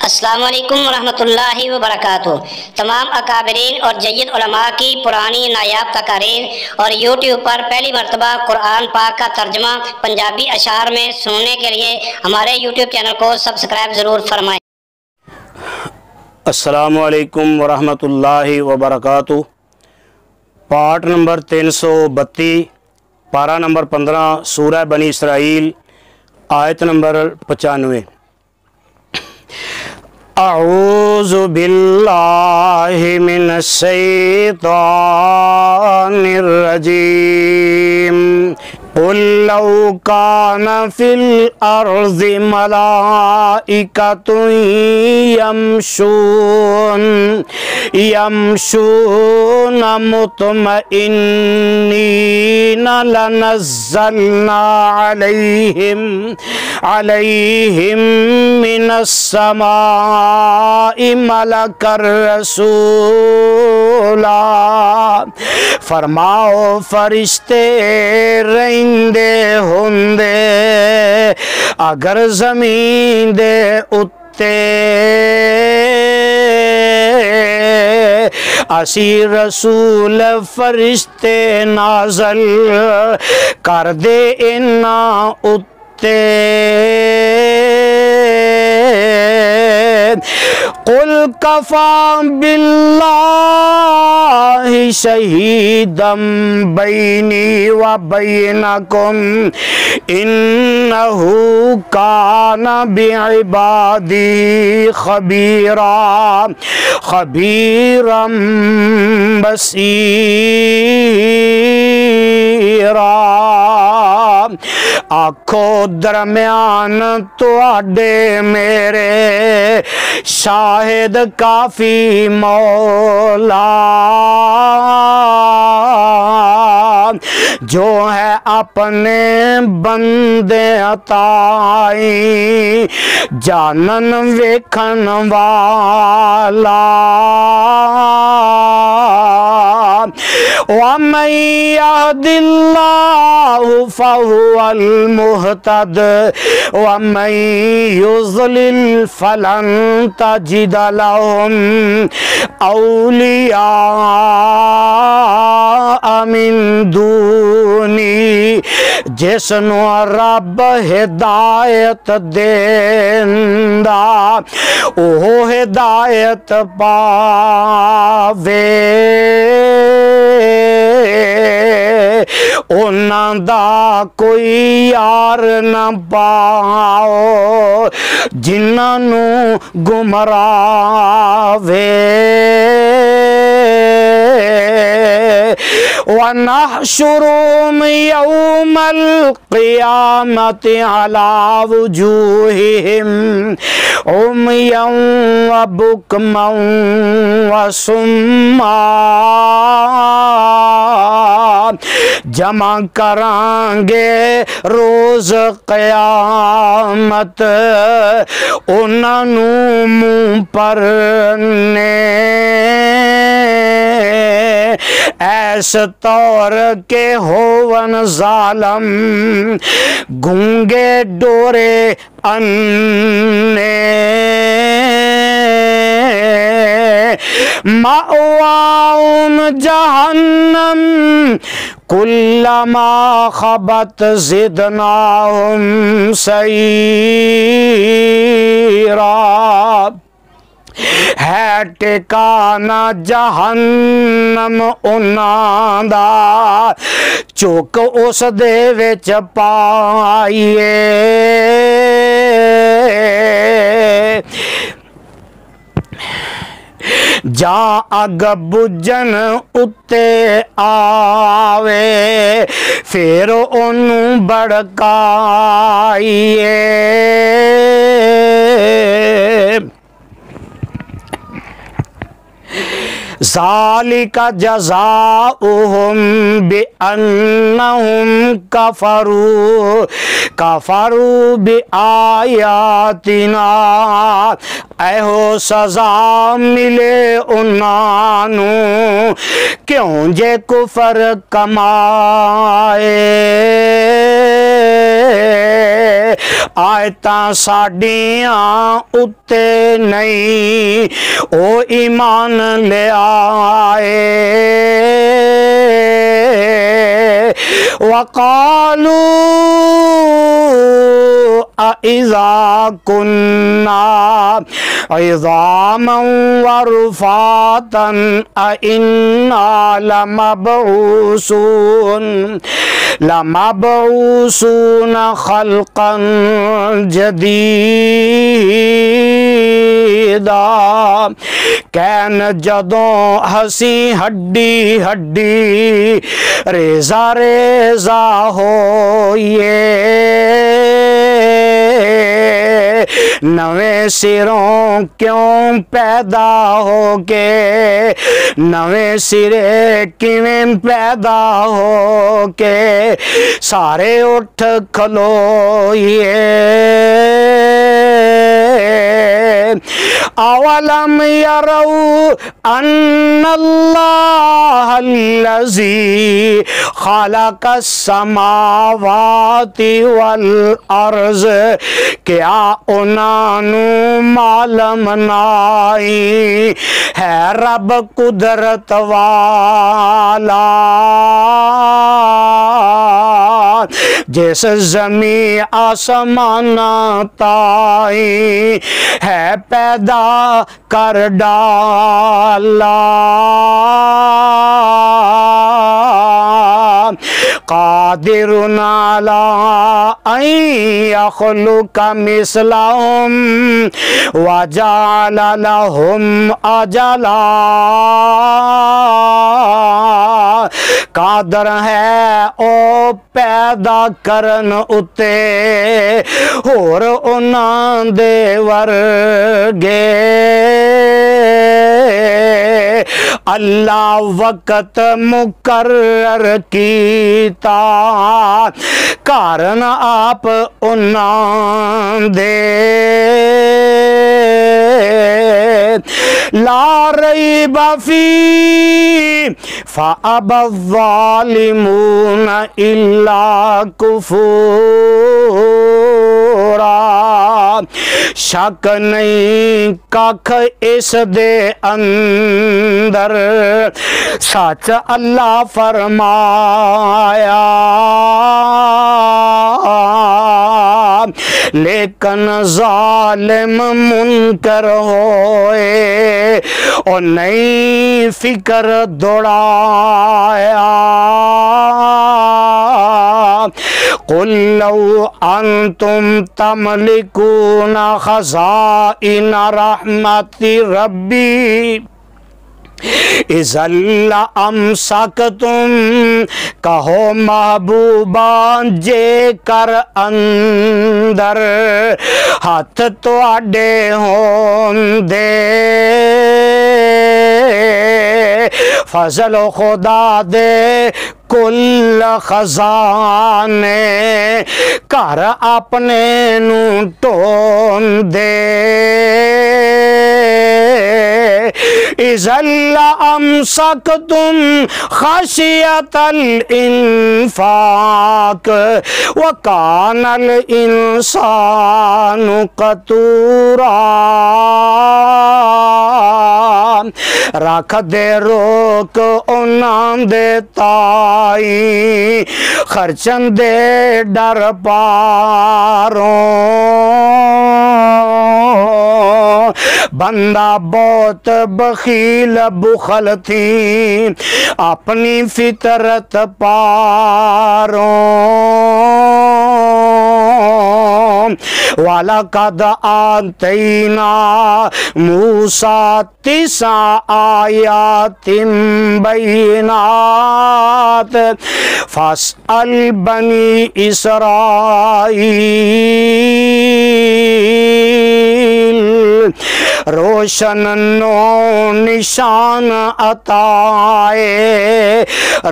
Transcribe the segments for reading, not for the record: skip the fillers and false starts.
السلام علیکم ورحمۃ اللہ وبرکاتہ۔ تمام اکابرین اور جید علماء کی پرانی نایاب تقاریر اور یوٹیوب پر پہلی مرتبہ قرآن پاک کا ترجمہ پنجابی اشعار میں سننے کے لیے ہمارے یوٹیوب چینل کو سبسکرائب ضرور فرمائیں۔ السلام علیکم ورحمۃ اللہ وبرکاتہ۔ پارٹ نمبر 332، پارہ نمبر 15، سورہ بنی اسرائیل، آیت نمبر 95۔ اعوذ باللہ من الشیطان الرجیم۔ قل لو کان فی الارض ملائکۃ یمشون مطمئنین لنزلنا علیہم من السماء ملکا رسولا۔ فرماؤ فرشتے رہندے ہوندے اگر زمین دے اتے، اسی رسول فرشتے نازل کر دے انا اتے۔ قل کفا باللہ شہیدا بینی و بینکم انہو کان بعبادی خبیرا بصیرا۔ آنکھو درمیان تواڈے میرے شاہد کافی مولا، جو ہے اپنے بندے تائیں جانن ویکھن والا۔ وَمَن يَهْدِ اللَّهُ فَهُوَ الْمُهْتَدِ وَمَن يُضْلِلْ فَلَن تَجِدَ لَهُمْ أَوْلِيَاءَ مِن دُونِي۔ جس نو رب ہدایت دیندا اوہ ہدایت پاوے، انہاں دا کوئی یار نہ پاؤ جنہاں نو گمراوے۔ وَنَحْشُرُهُمْ يَوْمَ الْقِيَامَةِ عَلَى وُجُوهِهِمْ عُمْيًا وَبُكْمًا وَصُمًّا۔ جمع کریں گے روز قیامت انہاں نو منہ پرنے، ایس طور کے ہون ظالم گونگے ڈورے انے۔ مأواہم جہنم کلما خبت زدناہم سعیرا۔ ہے ٹکانا جہنم انہاں دا چوک اس دے وچ پائیے۔ جاں اگ بجن اتے آوے پھر انہوں بڑکائیے۔ ذالک جزاؤہم بأنہم کفروا بآیاتنا۔ ایہو سزا ملے انہانو کیوں جے کفر کمائے۔ آیتاں ساڈیاں اتے نہیں او ایمان لے آئے وقالوا اذا كنا عظاما ورفاتا أئنا لمبعوثون خلقا جديدا کین جدوں ہسی ہڈی ہڈی ریزہ ریزہ ہوئیے نویں سروں کیوں پیدا ہو کے نویں سرے کیویں پیدا ہو کے سارے اٹھ کھلوئیے اولم یروا ان اللہ الذی خلق السماوات والارض کیا انہوں معلوم نہیں ہے رب قدرت والا جس زمین آسمان تائی ہے پیدا کر ڈالا قادر علی ان یخلق مثلہم وجعل لہم اجلا قادر ہے او پیدا کرن اتے اور انہاں دے ورگے اللہ وقت مقرر کیتا کارن آپ انہاں دے لا ریب فی فأبى الظالمون إلا كفورا شک نہیں ککھ اس دے اندر سچ اللہ فرمایا لیکن ظالم منکر ہوئے اور نئی فکر دوڑایا قل لو انتم تملکون خزائن رحمت ربی اذا لامسکتم کہو محبوبان جے کر اندر ہاتھ تو اڈے ہون دے فضل خدا دے کل خزانے کر اپنے نو ٹون دے اذا لامسکتم خشیۃ الانفاق وکان الانسان قتورا رکھ دے روک انہاں دے تائی خرچن دے ڈر پاروں بندہ بہت بخیل بخل تھی اپنی فطرت پاروں وَلَقَدْ آتَيْنَا مُوسَى 9 آیات بینات فاسأل بنی اسرائیل روشن نو نشان عطائے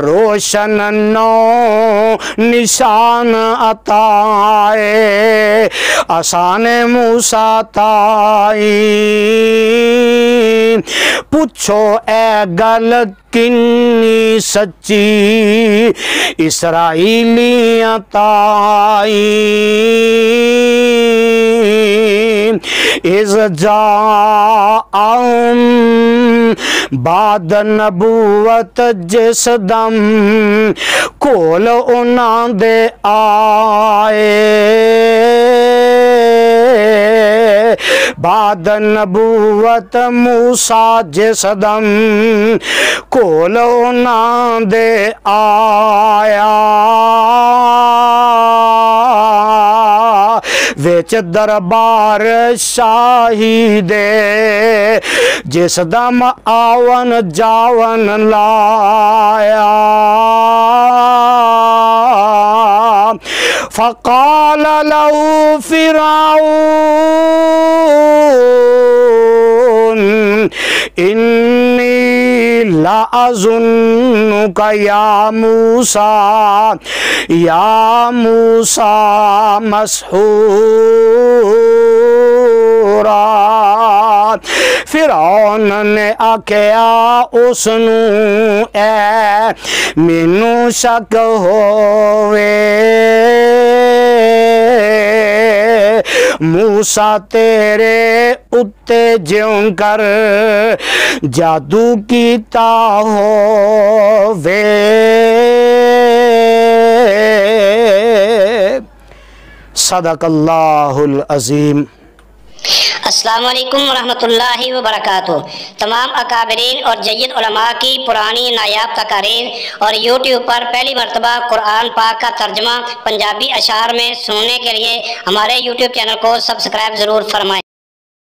روشن نو نشان عطائے آسان موسیٰ تائی پوچھو اے گل کنی سچی اسرائیلیاں تائی اذ جاءہم بعد نبوت جس دم کول انہاں دے آئے بعد نبوت موسیٰ جس دم کول انہاں دے آیا ویچ دربار شاہی دے جس دم آون جاون لایا فقال له فرعون انی لأظنک یا موسیٰ مسحورا فرعون نے آکھیا اس نو اے مینوں شک ہووے موسیٰ تیرے اتے جیوں کر جادو کیتا ہووے صدق اللہ العظیم۔ السلام علیکم ورحمۃ اللہ وبرکاتہ۔ تمام اکابرین اور جید علماء کی پرانی نایاب تقاریر اور یوٹیوب پر پہلی مرتبہ قرآن پاک کا ترجمہ پنجابی اشعار میں سننے کے لیے ہمارے یوٹیوب چینل کو سبسکرائب ضرور فرمائیں۔